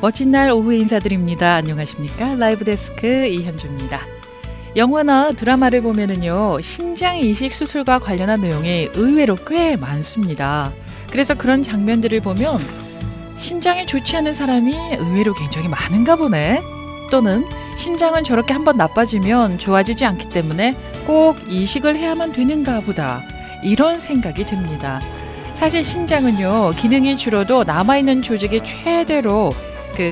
멋진 날 오후 인사드립니다. 안녕하십니까? 라이브 데스크 이현주입니다. 영화나 드라마를 보면은요, 신장 이식 수술과 관련한 내용이 의외로 꽤 많습니다. 그래서 그런 장면들을 보면 신장이 좋지 않은 사람이 의외로 굉장히 많은가 보네. 또는 신장은 저렇게 한번 나빠지면 좋아지지 않기 때문에 꼭 이식을 해야만 되는가 보다. 이런 생각이 듭니다. 사실 신장은요, 기능이 줄어도 남아있는 조직이 최대로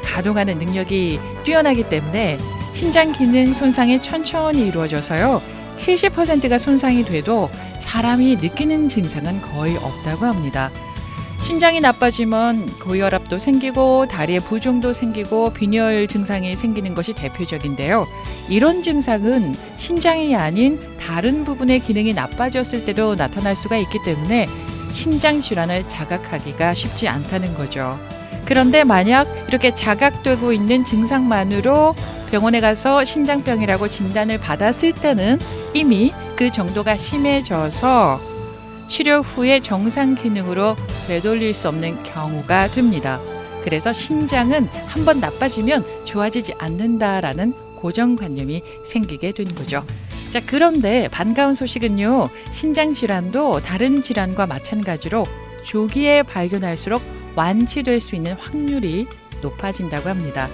가동하는 능력이 뛰어나기 때문에 신장 기능 손상이 천천히 이루어져서요, 70%가 손상이 돼도 사람이 느끼는 증상은 거의 없다고 합니다. 신장이 나빠지면 고혈압도 생기고 다리에 부종도 생기고 빈혈 증상이 생기는 것이 대표적인데요. 이런 증상은 신장이 아닌 다른 부분의 기능이 나빠졌을 때도 나타날 수가 있기 때문에 신장 질환을 자각하기가 쉽지 않다는 거죠. 그런데 만약 이렇게 자각되고 있는 증상만으로 병원에 가서 신장병이라고 진단을 받았을 때는 이미 그 정도가 심해져서 치료 후에 정상 기능으로 되돌릴 수 없는 경우가 됩니다. 그래서 신장은 한번 나빠지면 좋아지지 않는다라는 고정관념이 생기게 된 거죠. 자, 그런데 반가운 소식은요, 신장 질환도 다른 질환과 마찬가지로 조기에 발견할수록 완치될 수 있는 확률이 높아진다고 합니다.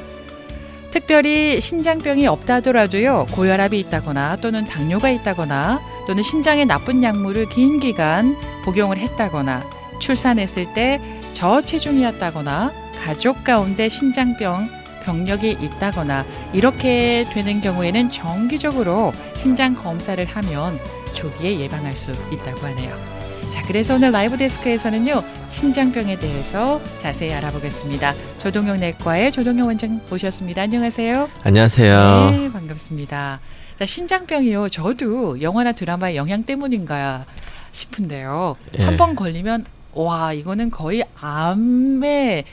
특별히 신장병이 없다 하더라도요, 고혈압이 있다거나 또는 당뇨가 있다거나 또는 신장에 나쁜 약물을 긴 기간 복용을 했다거나 출산했을 때 저체중이었다거나 가족 가운데 신장병 병력이 있다거나 이렇게 되는 경우에는 정기적으로 신장 검사를 하면 조기에 예방할 수 있다고 하네요. 자, 그래서 오늘 라이브 데스크에서는요, 신장병에 대해서 자세히 알아보겠습니다. 조동영 내과의 조동영 원장 모셨습니다. 안녕하세요. 안녕하세요. 네, 반갑습니다. 자, 신장병이요, 저도 영화나 드라마의 영향 때문인가 싶은데요. 예. 한 번 걸리면 와, 이거는 거의 암에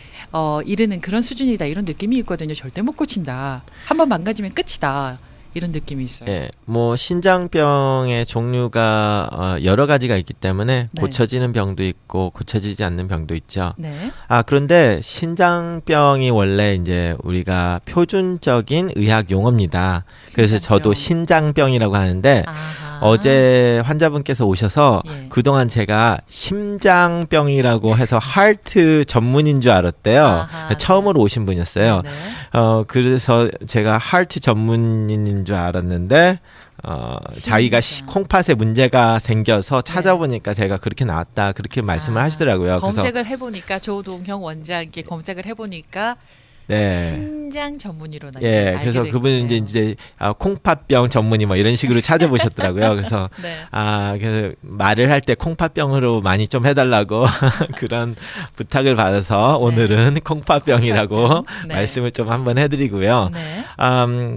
이르는 그런 수준이다, 이런 느낌이 있거든요. 절대 못 고친다. 한 번 망가지면 끝이다, 이런 느낌이 있어요. 예, 뭐 신장병의 종류가 여러 가지가 있기 때문에 네. 고쳐지는 병도 있고 고쳐지지 않는 병도 있죠. 네. 그런데 신장병이 원래 이제 우리가 표준적인 의학 용어입니다. 그래서 저도 신장병이라고 하는데 아하. 어제 환자분께서 오셔서 예. 그동안 제가 심장병이라고 해서 하트 전문인 줄 알았대요. 아하. 처음으로 오신 분이었어요. 네. 그래서 제가 하트 전문인인 줄 알았는데 자기가 콩팥에 문제가 생겨서 찾아보니까 제가 그렇게 나왔다, 그렇게 말씀을 하시더라고요. 검색을 해보니까 조동형 원장께 검색을 해보니까 네. 신장 전문의로 나왔죠. 예, 그래서 그분은 이제 콩팥병 전문의 뭐 이런 식으로 찾아보셨더라고요. 그래서 네. 그래서 말을 할 때 콩팥병으로 많이 좀 해달라고 그런 부탁을 받아서 오늘은 콩팥병이라고 네. 말씀을 좀 한번 해드리고요. 네.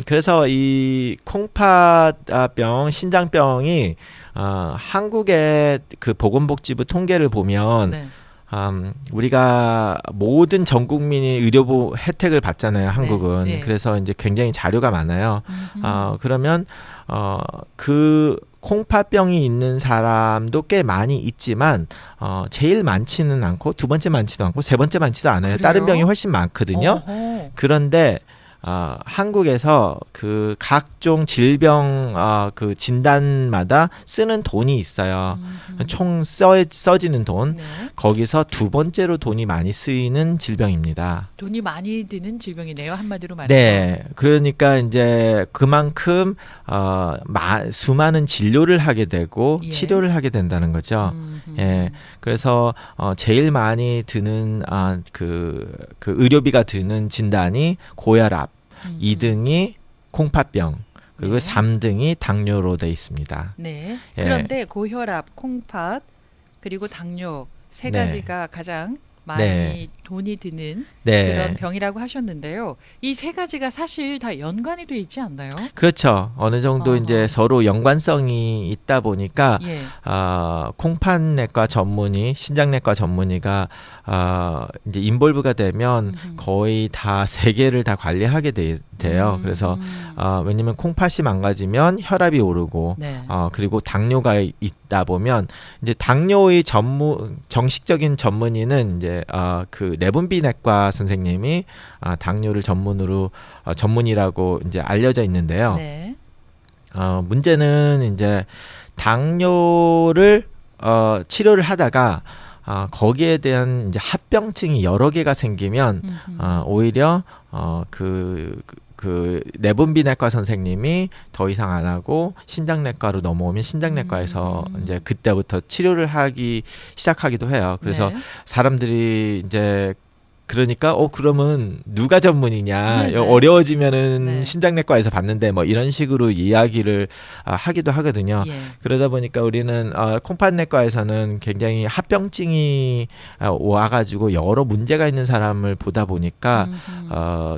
그래서 이 콩팥병, 신장병이 한국의 그 보건복지부 통계를 보면 네. 우리가 모든 전 국민이 의료 혜택을 받잖아요, 한국은. 네. 그래서 이제 굉장히 자료가 많아요. 그러면 그 콩팥병이 있는 사람도 꽤 많이 있지만 제일 많지는 않고 두 번째 많지도 않고 세 번째 많지도 않아요. 그래요? 다른 병이 훨씬 많거든요. 어허. 그런데 한국에서 그 각종 질병 그 진단마다 쓰는 돈이 있어요. 총 써지는 돈. 네. 거기서 두 번째로 돈이 많이 쓰이는 질병입니다. 돈이 많이 드는 질병이네요, 한마디로 말해서. 네, 그러니까 이제 그만큼 수많은 진료를 하게 되고 예. 치료를 하게 된다는 거죠. 예, 그래서 제일 많이 드는 그 의료비가 드는 진단이 고혈압, 2등이 콩팥병, 그리고 네. 3등이 당뇨로 돼 있습니다. 네. 예. 그런데 고혈압, 콩팥, 그리고 당뇨 세 네. 가지가 가장 많이 네. 돈이 드는 네. 그런 병이라고 하셨는데요. 이 세 가지가 사실 다 연관이 돼 있지 않나요? 그렇죠. 어느 정도 이제 서로 연관성이 있다 보니까 예. 콩팥내과 전문의, 신장내과 전문의가 이제 인볼브가 되면 거의 다 세 개를 다 관리하게 돼 같아요. 그래서 왜냐면 콩팥이 망가지면 혈압이 오르고 네. 그리고 당뇨가 있다 보면 이제 당뇨의 정식적인 전문의는 이제 그 내분비내과 선생님이 당뇨를 전문이라고 이제 알려져 있는데요. 네. 문제는 이제 당뇨를 치료를 하다가 거기에 대한 이제 합병증이 여러 개가 생기면 오히려 그 내분비내과 선생님이 더 이상 안 하고 신장내과로 넘어오면 신장내과에서 이제 그때부터 치료를 하기 시작하기도 해요. 그래서 네. 사람들이 이제 그러니까 그러면 누가 전문이냐 네. 어려워지면은 네. 신장내과에서 받는데 뭐 이런 식으로 이야기를 하기도 하거든요. 예. 그러다 보니까 우리는 콩팥내과에서는 굉장히 합병증이 와가지고 여러 문제가 있는 사람을 보다 보니까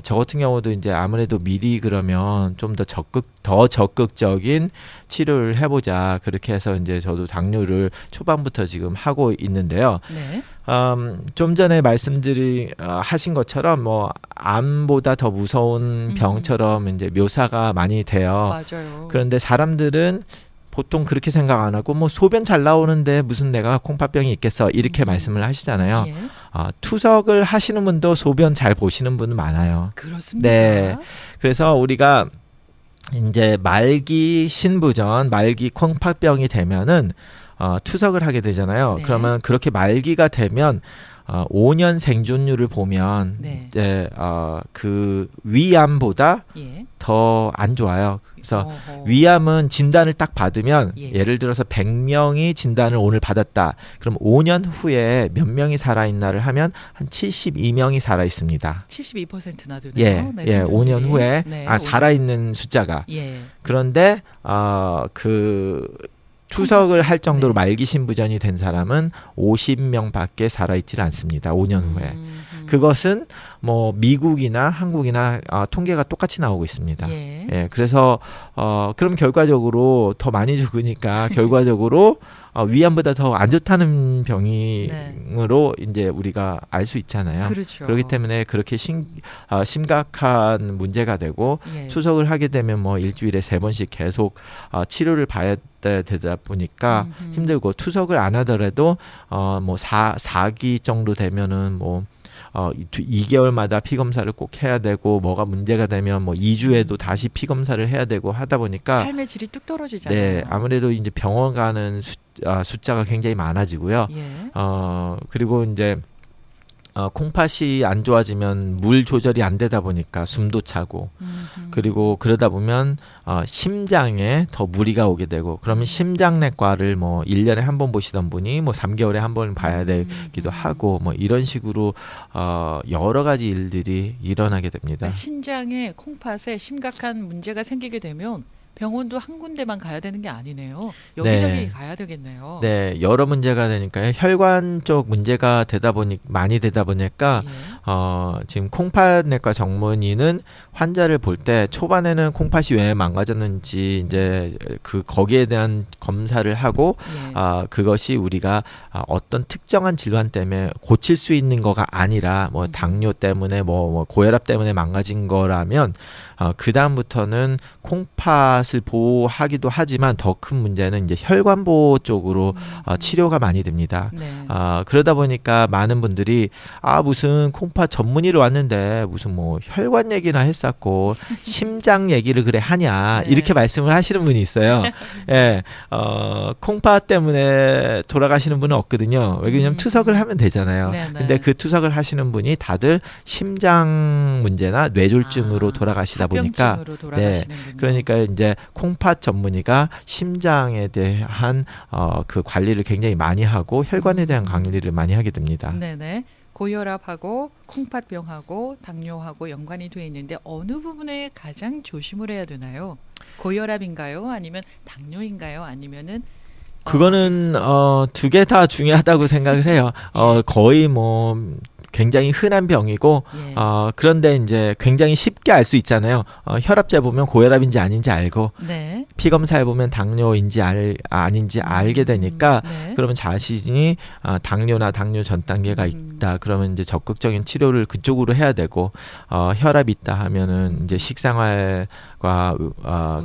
저 같은 경우도 이제 아무래도 미리 그러면 좀 더 적극적인 치료를 해보자 그렇게 해서 이제 저도 당뇨를 초반부터 지금 하고 있는데요. 네. 좀 전에 하신 것처럼 뭐 암보다 더 무서운 병처럼 이제 묘사가 많이 돼요. 맞아요. 그런데 사람들은 보통 그렇게 생각 안 하고 뭐 소변 잘 나오는데 무슨 내가 콩팥병이 있겠어 이렇게 말씀을 하시잖아요. 예. 투석을 하시는 분도 소변 잘 보시는 분은 많아요. 그렇습니다. 네. 그래서 우리가 이제 말기 신부전, 말기 콩팥병이 되면은 투석을 하게 되잖아요. 네. 그러면 그렇게 말기가 되면 5년 생존율을 보면 네. 이제 그 위암보다 예. 더 안 좋아요. 그래서 어허. 위암은 진단을 딱 받으면 예. 예를 들어서 100명이 진단을 오늘 받았다. 그럼 5년 후에 몇 명이 살아있나를 하면 한 72명이 살아있습니다. 72%나 되네요. 예, 네, 예, 생존율이. 5년 후에 네, 살아있는 숫자가. 예. 그런데 그 투석을 할 정도로 네. 말기 신부전이 된 사람은 50명밖에 살아있질 않습니다. 5년 후에. 그것은 뭐 미국이나 한국이나 통계가 똑같이 나오고 있습니다. 예. 예, 그래서 그럼 결과적으로 더 많이 죽으니까 결과적으로 위암보다 더 안 좋다는 병으로 이제 우리가 알 수 있잖아요. 그렇죠. 그렇기 때문에 그렇게 심각한 문제가 되고 예. 투석을 하게 되면 뭐 일주일에 3번씩 계속 치료를 봐야 되다 보니까 힘들고 투석을 안 하더라도 뭐 4기 정도 되면은 뭐 2개월마다 피 검사를 꼭 해야 되고 뭐가 문제가 되면 뭐 2주에도 다시 피 검사를 해야 되고 하다 보니까 삶의 질이 뚝 떨어지잖아요. 네, 아무래도 이제 병원 가는 숫자가 굉장히 많아지고요. 예. 그리고 이제 콩팥이 안 좋아지면 물 조절이 안 되다 보니까 숨도 차고 그리고 그러다 보면 심장에 더 무리가 오게 되고 그러면 심장내과를 뭐 1년에 한 번 보시던 분이 뭐 3개월에 한 번 봐야 되기도 하고 뭐 이런 식으로 여러 가지 일들이 일어나게 됩니다. 그러니까 신장에 콩팥에 심각한 문제가 생기게 되면 병원도 한 군데만 가야 되는 게 아니네요. 여기저기 네. 가야 되겠네요. 네, 여러 문제가 되니까요. 혈관 쪽 문제가 많이 되다 보니까 예. 지금 콩팥내과 전문의는 환자를 볼 때 초반에는 콩팥이 왜 망가졌는지 이제 거기에 대한 검사를 하고 예. 그것이 우리가 어떤 특정한 질환 때문에 고칠 수 있는 거가 아니라 뭐 당뇨 때문에 뭐 고혈압 때문에 망가진 거라면 그 다음부터는 콩팥을 보호하기도 하지만 더 큰 문제는 이제 혈관보 쪽으로 치료가 많이 됩니다. 네. 그러다 보니까 많은 분들이 무슨 콩팥 전문의로 왔는데 무슨 뭐 혈관 얘기나 했었고 심장 얘기를 그래 하냐 네. 이렇게 말씀을 하시는 분이 있어요. 예, 콩팥 때문에 돌아가시는 분은 없거든요. 왜냐면 투석을 하면 되잖아요. 네, 네. 근데 그 투석을 하시는 분이 다들 심장 문제나 뇌졸중으로 돌아가시다 보니까 합병증으로 돌아가시는군요. 그러니까 이제 콩팥 전문의가 심장에 대한 그 관리를 굉장히 많이 하고 혈관에 대한 관리를 많이 하게 됩니다. 네네. 고혈압하고 콩팥병하고 당뇨하고 연관이 돼 있는데 어느 부분에 가장 조심을 해야 되나요? 고혈압인가요? 아니면 당뇨인가요? 아니면은 그거는 두 개 다 중요하다고 생각을 해요. 거의 뭐 굉장히 흔한 병이고 예. 그런데 이제 굉장히 쉽게 알 수 있잖아요. 혈압 재보면 고혈압인지 아닌지 알고 네. 피 피 검사해 보면 당뇨인지 아닌지 알게 되니까 네. 그러면 자신이 당뇨나 당뇨 전 단계가 있다. 그러면 이제 적극적인 치료를 그쪽으로 해야 되고 혈압이 있다 하면은 이제 식생활과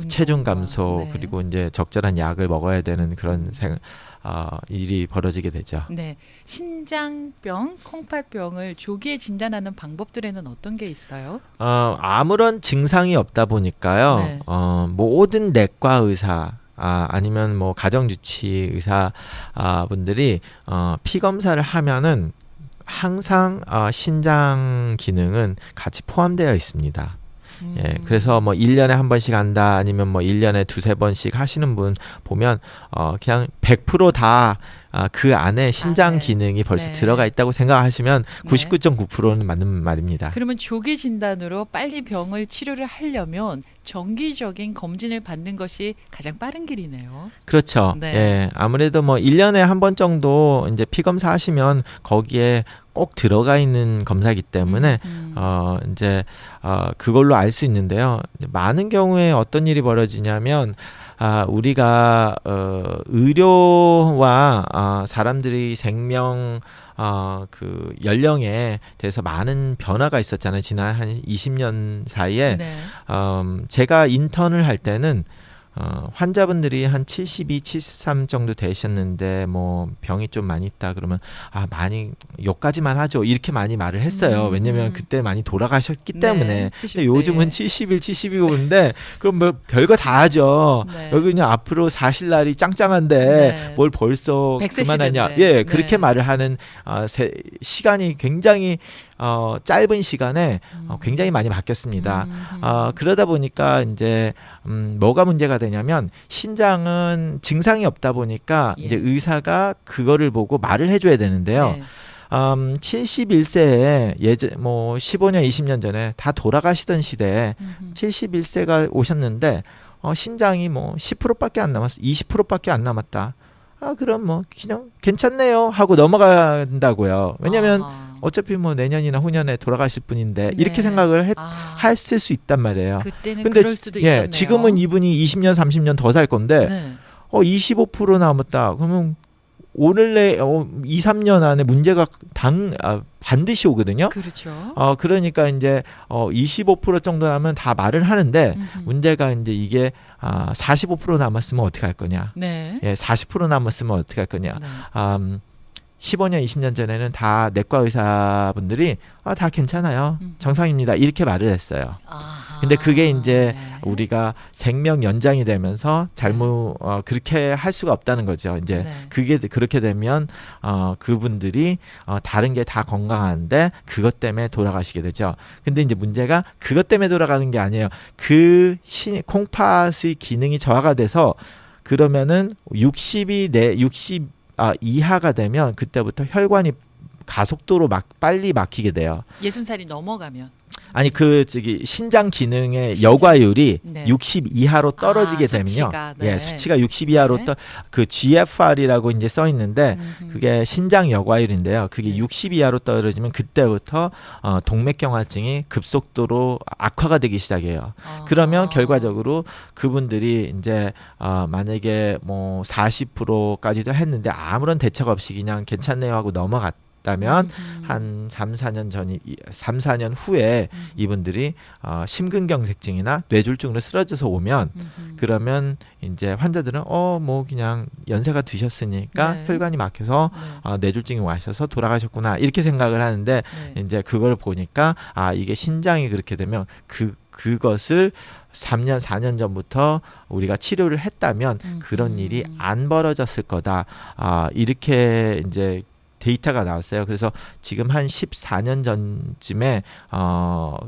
체중 감소 네. 그리고 이제 적절한 약을 먹어야 되는 그런 일이 벌어지게 되죠. 네. 신장병, 콩팥병을 조기에 진단하는 방법들에는 어떤 게 있어요? 아무런 증상이 없다 보니까요. 네. 모든 내과 의사 아니면 뭐 가정주치 의사 분들이 피 검사를 하면은 항상 신장 기능은 같이 포함되어 있습니다. 예, 그래서 뭐 1년에 한 번씩 한다 아니면 뭐 1년에 두세 번씩 하시는 분 보면 그냥 100% 그 안에 신장 네. 기능이 벌써 네. 들어가 있다고 생각하시면 네. 99.9%는 맞는 말입니다. 그러면 조기 진단으로 빨리 병을 치료를 하려면 정기적인 검진을 받는 것이 가장 빠른 길이네요. 그렇죠. 네. 예, 아무래도 뭐 1년에 한 번 정도 이제 피 검사 하시면 거기에 꼭 들어가 있는 검사이기 때문에 이제 그걸로 알 수 있는데요. 많은 경우에 어떤 일이 벌어지냐면 우리가 의료와 사람들이 생명 그 연령에 대해서 많은 변화가 있었잖아요. 지난 한 20년 사이에 네. 제가 인턴을 할 때는 환자분들이 한 72, 73 정도 되셨는데 뭐 병이 좀 많이 있다 그러면 많이 요까지만 하죠. 이렇게 많이 말을 했어요. 왜냐면 그때 많이 돌아가셨기 때문에. 네, 근데 요즘은 70일, 72호인데 그럼 뭐 별거 다 하죠. 네. 여기 그냥 앞으로 사실 날이 짱짱한데 네. 뭘 벌써 100세 그만하냐. 시대인데. 예, 네. 그렇게 말을 하는 시간이 굉장히 짧은 시간에 굉장히 많이 바뀌었습니다. 그러다 보니까 이제 뭐가 문제가 되냐면 신장은 증상이 없다 보니까 예. 이제 의사가 그거를 보고 말을 해줘야 되는데요. 네. 71세에 뭐 15년, 20년 전에 다 돌아가시던 시대에 71세가 오셨는데 신장이 뭐 10%밖에 안 남았어, 20%밖에 안 남았다. 그럼 뭐 그냥 괜찮네요 하고 넘어간다고요. 왜냐면 어차피 뭐 내년이나 후년에 돌아가실 분인데 네. 이렇게 생각을 아, 했을 수 있단 말이에요. 그때는 근데 그럴 수도 있었네요. 지금은 이분이 20년, 30년 더 살 건데 네. 25% 남았다. 그러면 오늘 내 2, 3년 안에 문제가 반드시 오거든요. 그렇죠. 그러니까 이제 25% 정도 나면 다 말을 하는데 문제가 이제 이게 45% 남았으면 어떻게 할 거냐. 네. 예, 40% 남았으면 어떻게 할 거냐. 네. 15년, 20년 전에는 다 내과 의사분들이 다 괜찮아요. 정상입니다. 이렇게 말을 했어요. 아하. 근데 그게 이제 네. 우리가 생명 연장이 되면서 잘못 그렇게 할 수가 없다는 거죠. 이제 네. 그게 그렇게 되면 그분들이 다른 게 다 건강한데 그것 때문에 돌아가시게 되죠. 근데 이제 문제가 그것 때문에 돌아가는 게 아니에요. 콩팥의 기능이 저하가 돼서 그러면은 60 이하가 되면 그때부터 혈관이 가속도로 빨리 막히게 돼요. 60살이 넘어가면. 아니 신장 기능의 여과율이 네. 60 이하로 떨어지게 되면요. 수치가, 네. 예, 수치가 60 이하로 네. 그 GFR이라고 이제 써 있는데 그게 신장 여과율인데요. 그게 네. 60 이하로 떨어지면 그때부터 동맥경화증이 급속도로 악화가 되기 시작해요. 그러면 결과적으로 그분들이 이제 만약에 뭐 40%까지도 했는데 아무런 대책 없이 그냥 괜찮네요 하고 넘어갔다면 한 3, 4년 후에 이분들이 심근경색증이나 뇌졸중으로 쓰러져서 오면 그러면 이제 환자들은 뭐 그냥 연세가 드셨으니까 네. 혈관이 막혀서 네. 뇌졸중이 와셔서 돌아가셨구나 이렇게 생각을 하는데 네. 이제 그걸 보니까 이게 신장이 그렇게 되면 그것을 3년, 4년 전부터 우리가 치료를 했다면 그런 일이 안 벌어졌을 거다. 이렇게 이제 데이터가 나왔어요. 그래서 지금 한 14년 전쯤에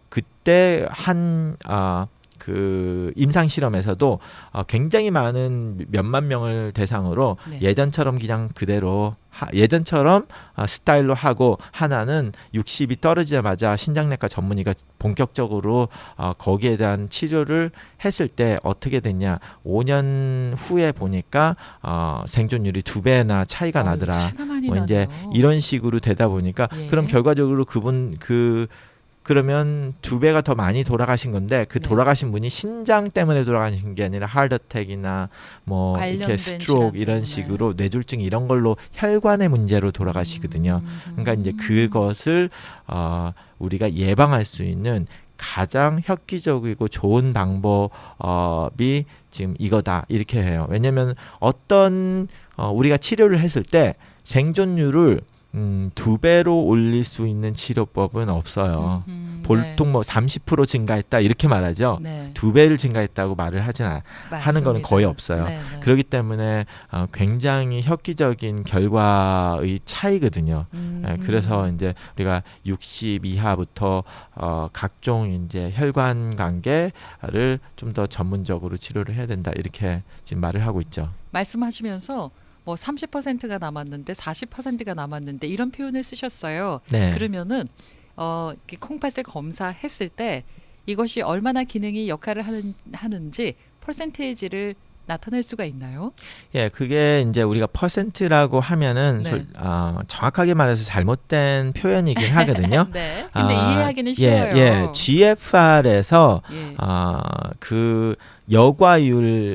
그때 그 임상 실험에서도 굉장히 많은 몇만 명을 대상으로 네. 예전처럼 그냥 그대로 예전처럼 스타일로 하고 하나는 60이 떨어지자마자 신장내과 전문의가 본격적으로 거기에 대한 치료를 했을 때 어떻게 됐냐 5년 후에 보니까 생존율이 2배나 차이가 나더라. 차이가 많이 뭐 이제 나네요. 이런 식으로 되다 보니까 예. 그럼 결과적으로 그러면 2배가 더 많이 돌아가신 건데 그 네. 돌아가신 분이 신장 때문에 돌아가신 게 아니라 하트어택이나 뭐 이렇게 관련된 스트로크 질환 이런 때문에. 식으로 뇌졸중 이런 걸로 혈관의 문제로 돌아가시거든요. 그러니까 이제 그것을 우리가 예방할 수 있는 가장 획기적이고 좋은 방법이 지금 이거다 이렇게 해요. 왜냐하면 우리가 치료를 했을 때 생존율을 2배로 올릴 수 있는 치료법은 없어요. 보통 뭐 30% 증가했다 이렇게 말하죠. 네. 2배를 증가했다고 말을 하는 거는 거의 없어요. 네, 네. 그렇기 때문에 굉장히 획기적인 결과의 차이거든요. 그래서 이제 우리가 60 이하부터 각종 이제 혈관 관계를 좀 더 전문적으로 치료를 해야 된다 이렇게 지금 말을 하고 있죠. 말씀하시면서 뭐 30%가 남았는데 40%가 남았는데 이런 표현을 쓰셨어요. 네. 그러면은 이렇게 콩팥을 검사했을 때 이것이 얼마나 기능이 역할을 하는지 퍼센테이지를 나타낼 수가 있나요? 예, 그게 이제 우리가 퍼센트라고 하면은 네. 정확하게 말해서 잘못된 표현이긴 하거든요. 네. 근데 이해하기는 쉬워요. 예, GFR에서 예. 그 여과율이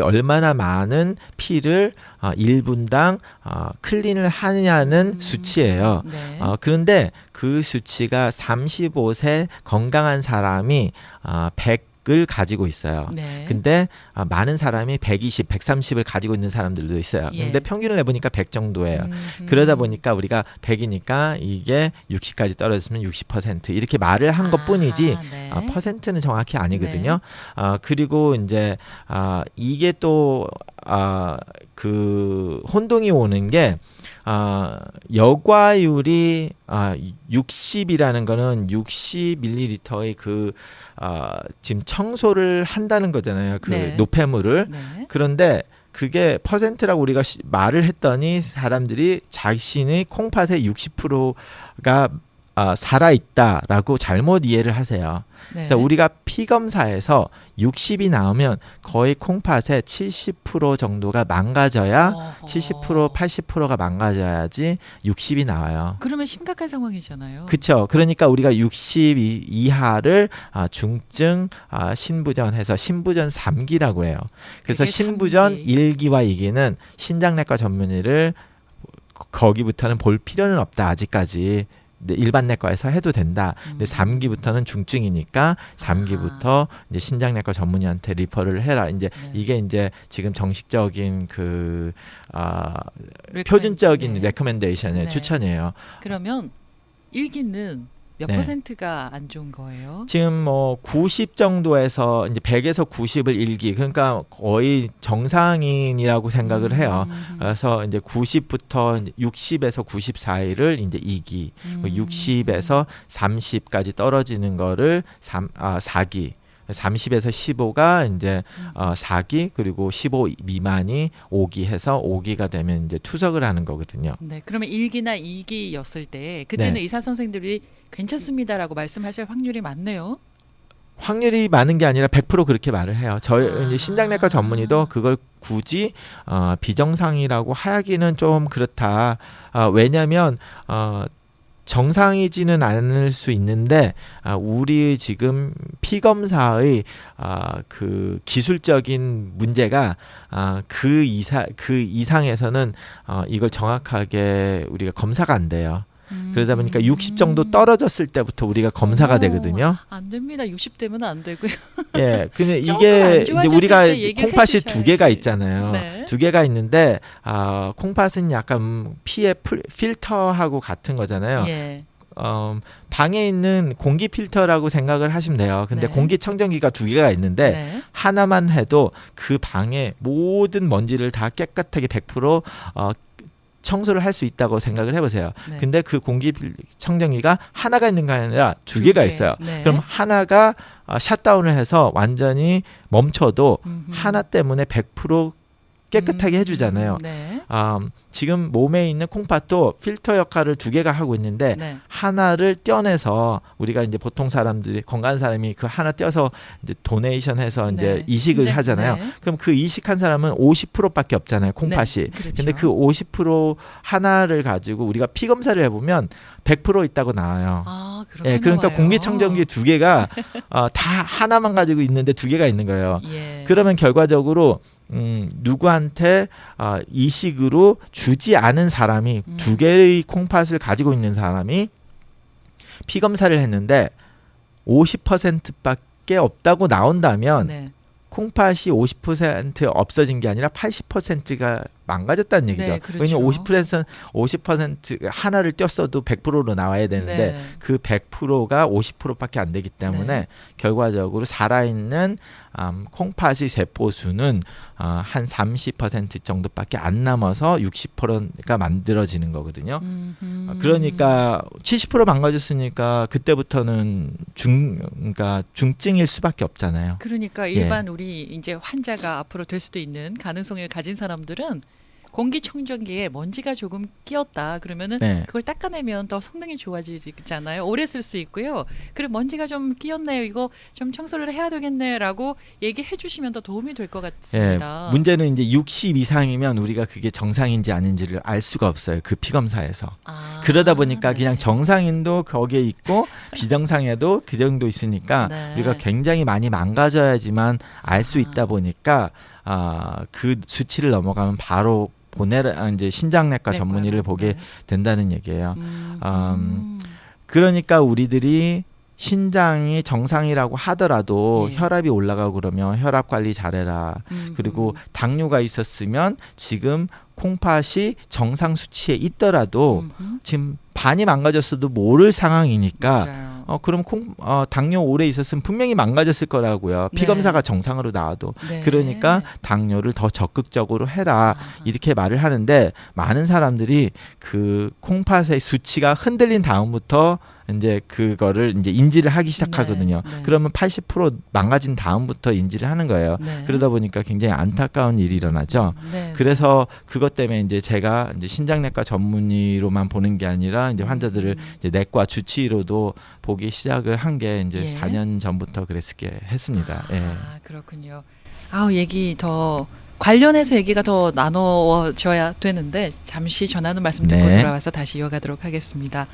얼마나 많은 피를 1분당 클린을 하냐는 수치예요. 네. 그런데 그 수치가 35세 건강한 사람이 100을 가지고 있어요. 네. 근데 많은 사람이 120, 130을 가지고 있는 사람들도 있어요. 예. 근데 평균을 내보니까 100 정도예요. 그러다 보니까 우리가 100이니까 이게 60까지 떨어졌으면 60% 이렇게 말을 한 것뿐이지 네. 퍼센트는 정확히 아니거든요. 그리고 이제 이게 또 그 혼동이 오는 게 여과율이 60이라는 거는 60ml의 지금 청소를 한다는 거잖아요. 그 네. 노폐물을. 네. 그런데 그게 퍼센트라고 우리가 말을 했더니 사람들이 자신의 콩팥의 60%가 살아있다라고 잘못 이해를 하세요. 네. 그래서 우리가 피 검사에서 60이 나오면 거의 콩팥의 70% 정도가 망가져야 70%, 80%가 망가져야지 60이 나와요. 그러면 심각한 상황이잖아요. 그렇죠. 그러니까 우리가 60 이하를 중증 신부전해서 신부전 3기라고 해요. 그래서 그게 신부전 3기. 1기와 2기는 신장내과 전문의를 거기부터는 볼 필요는 없다 아직까지. 일반 내과에서 해도 된다. 근데 3기부터는 중증이니까 3기부터 이제 신장내과 전문의한테 리퍼를 해라. 이제 네. 이게 이제 지금 정식적인 표준적인 네. 레커멘데이션의 네. 추천이에요. 그러면 일기는 몇 네. 퍼센트가 안 좋은 거예요? 지금 뭐 90 정도에서 이제 100에서 90을 1기. 그러니까 거의 정상인이라고 생각을 해요. 그래서 이제 90부터 60에서 90 사이를 이제 2기, 60에서 30까지 떨어지는 거를 4기. 30에서 15가 이제 4기 그리고 15 미만이 5기 해서 5기가 되면 이제 투석을 하는 거거든요. 네, 그러면 1기나 2기였을 때 그때는 네. 의사 선생님들이 괜찮습니다라고 말씀하실 확률이 많네요. 확률이 많은 게 아니라 100% 그렇게 말을 해요. 저희 이제 신장내과 전문의도 그걸 굳이 비정상이라고 하기는 좀 그렇다. 왜냐하면 정상이지는 않을 수 있는데 우리 지금 피 검사의 그 기술적인 문제가 그 이상에서는 이걸 정확하게 우리가 검사가 안 돼요. 그러다 보니까 60 정도 떨어졌을 때부터 우리가 검사가 되거든요. 안 됩니다. 60 되면 안 되고요. 예, 근데 조금 이게 안 이제 좋아졌을 우리가 때 얘기를 콩팥이 해주셔야지. 두 개가 있잖아요. 네. 두 개가 있는데 콩팥은 약간 피의 필터하고 같은 거잖아요. 예. 방에 있는 공기 필터라고 생각을 하시면 돼요. 근데 네. 공기청정기가 두 개가 있는데 네. 하나만 해도 그 방에 모든 먼지를 다 깨끗하게 100% 청소를 할 수 있다고 생각을 해보세요. 네. 근데 그 공기청정기가 하나가 있는 게 아니라 두 개가 개. 있어요. 네. 그럼 하나가 샷다운을 해서 완전히 멈춰도 하나 때문에 100% 깨끗하게 해주잖아요. 네. 지금 몸에 있는 콩팥도 필터 역할을 두 개가 하고 있는데 네. 하나를 떼어내서 우리가 이제 보통 사람들이 건강한 사람이 그 하나 떼어서 이제 도네이션해서 이제 네. 이식을 신장- 하잖아요. 네. 그럼 그 이식한 사람은 50%밖에 없잖아요. 콩팥이. 네, 그렇죠. 근데 그 50% 하나를 가지고 우리가 피 검사를 해보면 100% 있다고 나와요. 그렇게 그러니까 나와요. 공기청정기 두 개가 다 하나만 가지고 있는데 두 개가 있는 거예요. 예. 그러면 결과적으로 누구한테 이식으로 주지 않은 사람이 두 개의 콩팥을 가지고 있는 사람이 피 검사를 했는데 50%밖에 없다고 나온다면 네. 콩팥이 50% 없어진 게 아니라 80%가 망가졌다는 얘기죠. 네, 그렇죠. 왜냐면 50% 하나를 떼었어도 100%로 나와야 되는데 네. 그 100%가 50%밖에 안 되기 때문에 네. 결과적으로 살아있는 콩팥의 세포 수는 한 30% 정도밖에 안 남아서 60%가 만들어지는 거거든요. 그러니까 70% 망가졌으니까 그때부터는 그러니까 중증일 수밖에 없잖아요. 그러니까 일반 우리 이제 환자가 앞으로 될 수도 있는 가능성을 가진 사람들은 공기청정기에 먼지가 조금 끼었다 그러면은 네. 그걸 닦아내면 더 성능이 좋아지잖아요. 오래 쓸 수 있고요. 그리고 먼지가 좀 끼었네요. 이거 좀 청소를 해야 되겠네라고 얘기해 주시면 더 도움이 될 것 같습니다. 문제는 이제 60 이상이면 우리가 그게 정상인지 아닌지를 알 수가 없어요. 그 피 검사에서. 그러다 보니까 그냥 정상인도 거기에 있고 비정상에도 그 정도 있으니까 네. 우리가 굉장히 많이 망가져야지만 알 수 있다 보니까 그 수치를 넘어가면 바로 이제 신장내과 전문의를 보게 된다는 얘기예요. 그러니까 우리들이 신장이 정상이라고 하더라도 혈압이 올라가고 그러면 혈압 관리 잘해라. 그리고 당뇨가 있었으면 지금 콩팥이 정상 수치에 있더라도 지금 반이 망가졌어도 모를 상황이니까 맞아요. 그럼 당뇨 오래 있었으면 분명히 망가졌을 거라고요. 피 검사가 정상으로 나와도. 네. 그러니까 당뇨를 더 적극적으로 해라. 이렇게 말을 하는데 많은 사람들이 그 콩팥의 수치가 흔들린 다음부터 이제 그거를 이제 인지를 하기 시작하거든요. 네. 그러면 80% 망가진 다음부터 인지를 하는 거예요. 네. 그러다 보니까 굉장히 안타까운 일이 일어나죠. 네. 그래서 그것 때문에 이제 제가 이제 신장내과 전문의로만 보는 게 아니라 이제 환자들을 이제 내과 주치의로도 보기 시작을 한 게 이제 4년 전부터 그랬게 했습니다. 그렇군요. 얘기 더 관련해서 얘기가 더 나눠져야 되는데 잠시 전하는 말씀 듣고 돌아와서 다시 이어가도록 하겠습니다.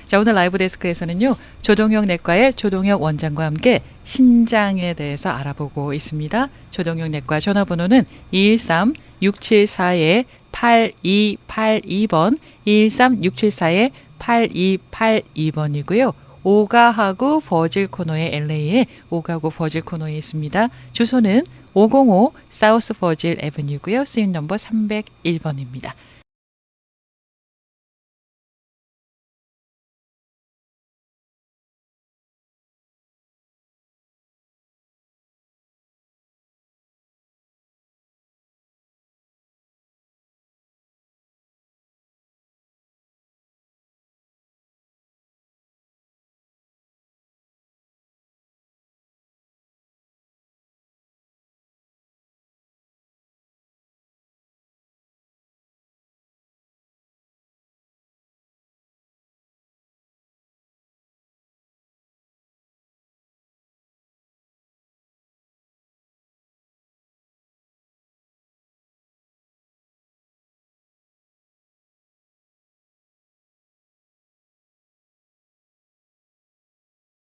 자, 오늘 라이브 데스크에서는요. 조동혁 내과의 조동혁 원장과 함께 신장에 대해서 알아보고 있습니다. 조동혁 내과 전화번호는 213-674-8282번 213-674-8282번이고요. 오가하구 버질 코너의 LA에 오가구 버질 코너에 있습니다. 주소는 505 사우스 버질 애버뉴고요. 수인 넘버 301번입니다.